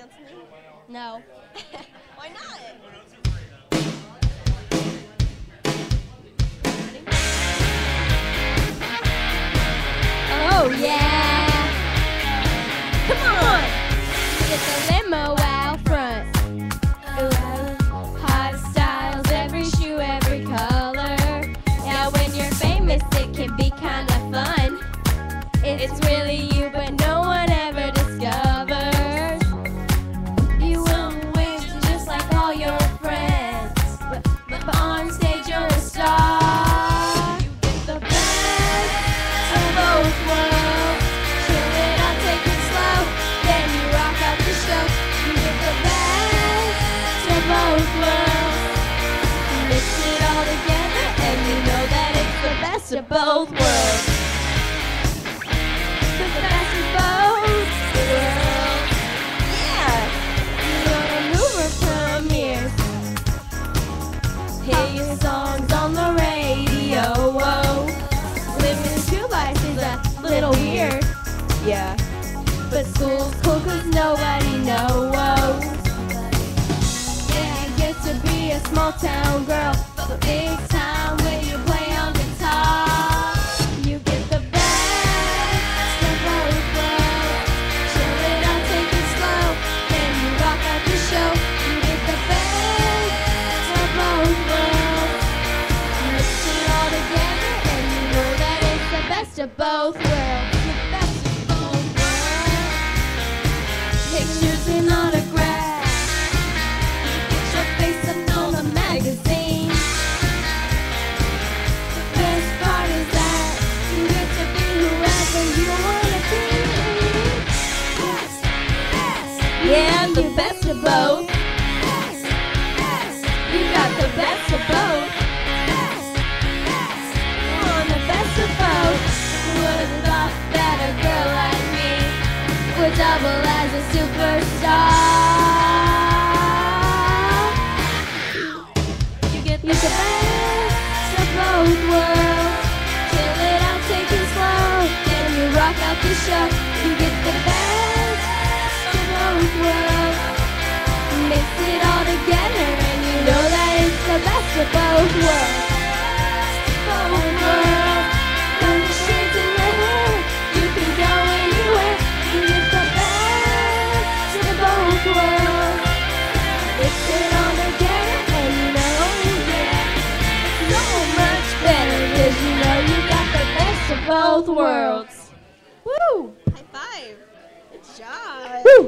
dance with me? No. Why not? Oh yeah. Come on. Get the limo out front. Hot styles, every shoe, every color. Yeah, when you're famous, it can be kind of fun. It's really you, but no one ever discovers. You will win just like all your friends, but on stage you're a star. You get the best of both worlds. Chill it out, take it slow, then you rock out the show. You get the best of both worlds. Mix it all together, and you know that it's the best of both worlds. The best of both worlds. Yeah. Your maneuver premieres. Hear your songs on the radio. Whoa. Living two lives is a little weird. Yeah. But school's cool 'cause nobody knows. Yeah, I get to be a small town girl, but big time when you play on guitar. You get the best of both worlds. Chill it out, take it slow, then you rock out the show. You get the best of both worlds. Mix it all together, and you know that it's the best of both worlds. The best of both worlds. Pictures and autographs. Get your face up on a magazine. The best part is that you get to be whoever you wanna be. Yeah, the best of both. You got the best of both. On the best of both. Who would've thought that a girl like me would double as a superstar? You get the best of both worlds. Chill it out, take it slow, then you rock out the show. You get the best of both worlds. Mix it all together, and you know that it's the best of both worlds. Both worlds. From the streets to the hood, you can go anywhere. You get the best of both worlds. Mix it all together, and you know, yeah, it's so much better 'cause you know you got the best of both worlds. Woo! High five. Good job. Woo!